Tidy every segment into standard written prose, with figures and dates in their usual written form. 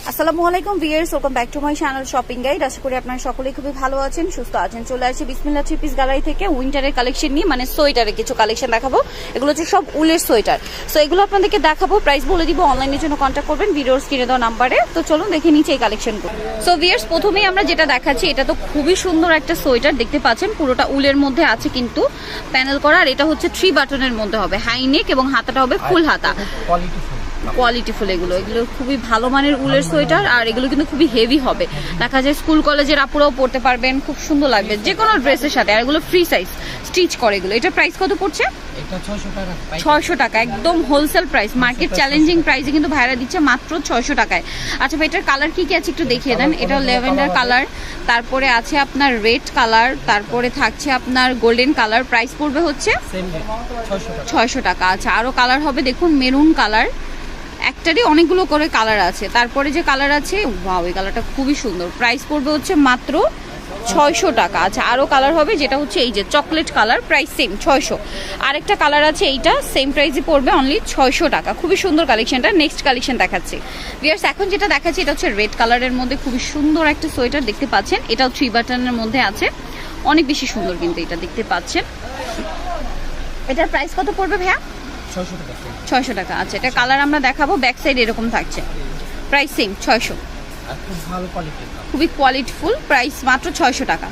আসসালামু আলাইকুম viewers, welcome back to my channel shopping guide. আশা করি আপনারা সকলেই খুবই ভালো আছেন, সুস্থ আছেন। চলে আসছি বিসমিল্লাহ থ্রি পিস গ্যালারি থেকে উইন্টারের কালেকশন নিয়ে, মানে সোয়েটারের কিছু কালেকশন দেখাবো। এগুলো হচ্ছে সব উলের সোয়েটার। সো এগুলো আপনাদেরকে দেখাবো, প্রাইস বলে দিব, অনলাইনের জন্য কন্ট্যাক্ট করবেন ভিডিওর স্ক্রিনে দেওয়া নাম্বারে। তো চলুন দেখে নিচ্ছি এই কালেকশনগুলো। সো ভিউয়ার্স, প্রথমেই আমরা যেটা দেখাচ্ছি, এটা তো খুবই সুন্দর একটা সোয়েটার, দেখতে পাচ্ছেন পুরোটা উলের মধ্যে আছে কিন্তু প্যানেল করা। আর এটা হচ্ছে 3 বাটনের মধ্যে হবে, হাই নেক এবং হাতাটা হবে ফুল হাতা, কোয়ালিটিফুল। এগুলো খুবই ভালো মানের উলের সোয়েটার, আর এগুলো কিন্তু খুবই হেভি হবে। দেখা যায় স্কুল কলেজের আপুরাও পড়তে পারবেন, খুব সুন্দর লাগবে যে কোনো ড্রেসের সাথে। আর এগুলো ফ্রি সাইজ স্টিচ করে এগুলো। এটা প্রাইস কত পড়ছে? 600 টাকা, একদম হোলসেল প্রাইস, মার্কেট চ্যালেঞ্জিং প্রাইসে কিন্তু ভাইরা দিচ্ছে মাত্র 600 টাকায়। আচ্ছা ভাই, এটার কালার কি কি আছে একটু দেখিয়ে দেন। এটা ল্যাভেন্ডার কালার, তারপরে আছে আপনার রেড কালার, তারপরে থাকছে আপনার গোল্ডেন কালার। প্রাইস পড়বে হচ্ছে 600 টাকা। আচ্ছা, আরো কালার হবে, দেখুন মেরুন কালার, একটারই অনেকগুলো করে কালার আছে। তারপরে যে কালার আছে, ওয়াও, এই কালারটা খুবই সুন্দর। প্রাইস পড়বে হচ্ছে মাত্র 600 টাকা। আচ্ছা, আরো কালার হবে, যেটা হচ্ছে এই যে চকলেট কালার, প্রাইস সেম 600। আরেকটা কালার আছে, এইটা সেম প্রাইসই পড়বে, অনলি 600 টাকা। খুবই সুন্দর কালেকশনটা। নেক্সট কালেকশন দেখাচ্ছি ভিউয়ার্স। এখন যেটা দেখাচ্ছি, এটা হচ্ছে রেড কালারের মধ্যে খুবই সুন্দর একটা সোয়েটার, দেখতে পাচ্ছেন। এটাও 3 বাটনের মধ্যে আছে, অনেক বেশি সুন্দর কিন্তু এটা, দেখতে পাচ্ছেন। এটার প্রাইস কত পড়বে ভাইয়া? 600 টাকা। আচ্ছা, এটা কালার আমরা দেখাবো, ব্যাক সাইড এরকম থাকছে, প্রাইস সেম 600। খুবই কোয়ালিটিফুল, প্রাইস মাত্র 600 টাকা।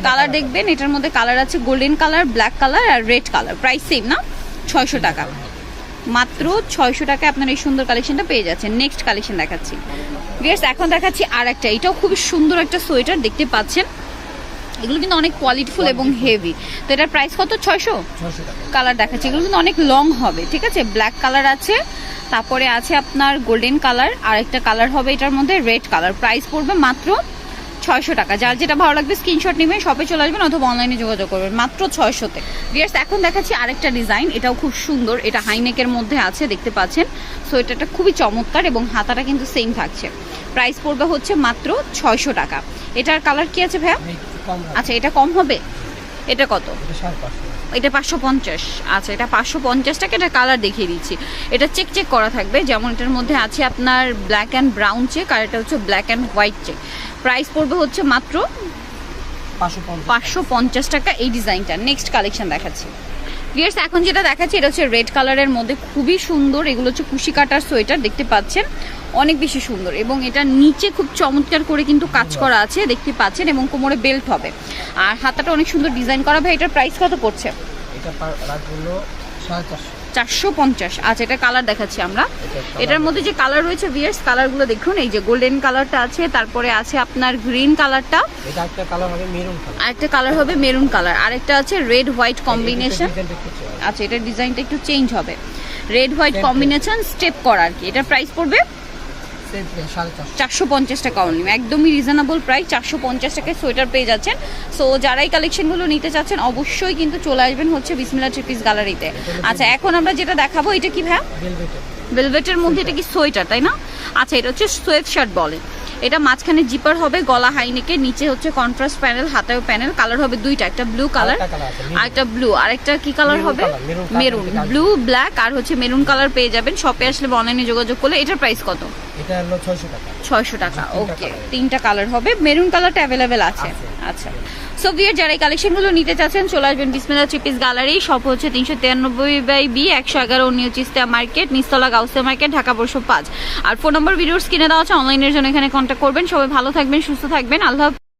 কালার দেখবেন, এটার মধ্যে কালার আছে গোল্ডেন কালার, ব্ল্যাক কালার আর রেড কালার। প্রাইস সেম না, 600 টাকা। মাত্র 600 টাকায় আপনার এই সুন্দর কালেকশনটা পেয়ে যাচ্ছেন। নেক্সট কালেকশন দেখাচ্ছি ভিউয়ার্স। এখন দেখাচ্ছি আর একটা, এটাও খুবই সুন্দর একটা সোয়েটার, দেখতে পাচ্ছেন। এগুলো কিন্তু অনেক কোয়ালিটিফুল এবং হেভি। তো এটার প্রাইস কত? 600 কালার দেখাচ্ছে, এগুলো কিন্তু অনেক লং হবে, ঠিক আছে। ব্ল্যাক কালার আছে, তারপরে আছে আপনার গোল্ডেন কালার, আর একটা কালার হবে এটার মধ্যে রেড কালার। প্রাইস পড়বে মাত্র 600 টাকা। যার যেটা ভালো লাগবে স্ক্রিনশট নেবেন, শপে চলে আসবেন অথবা অনলাইনে যোগাযোগ করবেন, মাত্র 600-তে। ভিউয়ার্স, এখন দেখাচ্ছি আরেকটা ডিজাইন, এটাও খুব সুন্দর। এটা হাইনেকের মধ্যে আছে, দেখতে পাচ্ছেন। সো এটা খুবই চমৎকার এবং হাতাটা কিন্তু সেম থাকছে। প্রাইস পড়বে হচ্ছে মাত্র 600 টাকা। এটার কালার কি আছে ভাইয়া? আচ্ছা, এটা কম হবে। এটা কত? এটা 550। আচ্ছা, এটা 550 টাকা। এটা কালার দেখিয়ে দিচ্ছি, এটা চেক করা থাকবে, যেমন এটার মধ্যে আছে আপনার ব্ল্যাক অ্যান্ড ব্রাউন চেক, আর এটা হচ্ছে black and white check. Price পড়বে হচ্ছে মাত্র 550 টাকা এই ডিজাইনটা। নেক্সট কালেকশন দেখাচ্ছি ভিউয়ার্স। এখন যেটা দেখাচ্ছি, এটা হচ্ছে রেড কালারের মধ্যে খুবই সুন্দর। এগুলো হচ্ছে কুশি কাটার সোয়েটার, দেখতে পাচ্ছেন, অনেক বেশি সুন্দর। এবং এটা নিচে খুব চমৎকার করে কিন্তু কাজ করা আছে, দেখতে পাচ্ছেন, এবং কোমরে বেল্ট হবে, আর হাতাটা অনেক সুন্দর ডিজাইন করা। ভাই, এটার প্রাইস কত পড়ছে? এটা রাখলো 450। আচ্ছা, এটা কালার দেখাচ্ছি আমরা। এটার মধ্যে যে কালার রয়েছে ভিউয়ার্স, কালারগুলো দেখুন, এই যে গোল্ডেন কালারটা আছে, তারপরে আছে আপনার গ্রিন কালারটা, এটা একটা কালার হবে মেরুন কালার, আরেকটা কালার হবে মেরুন কালার, আরেকটা আছে রেড হোয়াইট কম্বিনেশন। আচ্ছা, এটার ডিজাইনটা একটু চেঞ্জ হবে, রেড হোয়াইট কম্বিনেশন স্টেপ করা আর কি। এটার প্রাইস পড়বে 450 টাকা অনলি, একদমই রিজনেবল প্রাইস। 450 টাকায় সোয়েটার পেয়ে যাচ্ছেন। সো যারাই কালেকশনগুলো নিতে চাচ্ছেন, অবশ্যই কিন্তু চলে আসবেন হচ্ছে বিসমিল্লাহ থ্রি পিস গ্যালারিতে। আচ্ছা, এখন আমরা যেটা দেখাবো, এটা কি ভাইয়া? ভেলভেটের মধ্যে। এটা কি সোয়েটার, তাই না? আচ্ছা, এটা হচ্ছে সোয়েট শার্ট বলে। এটা মাঝখানে জিপার হবে, গলা হাইনেকে, নিচে হচ্ছে কন্ট্রাস্ট প্যানেল, হাতায় প্যানেল। কালার হবে দুইটা, একটা ব্লু কালার আর একটা ব্লু, আর একটা কি কালার হবে? মেরুন। ব্লু, ব্ল্যাক আর হচ্ছে মেরুন কালার পেয়ে যাবেন শপে আসলে বা অনলাইনে যোগাযোগ করলে। এটার প্রাইস কত? এটা হলো 600 টাকা। 600 টাকা। ওকে, 3টা কালার হবে, মেরুন কালারটা অ্যাভেলেবেল আছে। আচ্ছা, সো ভিউয়ার, যারা এই কালেকশনগুলো নিতে চাচ্ছেন, চলে আসবেন বিসমিল্লাহ থ্রি পিস গ্যালারি। শপ হচ্ছে 393/B 111 নিউ চিস্তিয়া মার্কেট, নিস্তলা গাউসিয়া মার্কেট, ঢাকা 5। আর ফোন নম্বর ভিডিওর স্ক্রিনে দেওয়া আছে, অনলাইনের জন্য এখানে কন্ট্যাক্ট করবেন। সবাই ভালো থাকবেন, সুস্থ থাকবেন, আল্লাহ।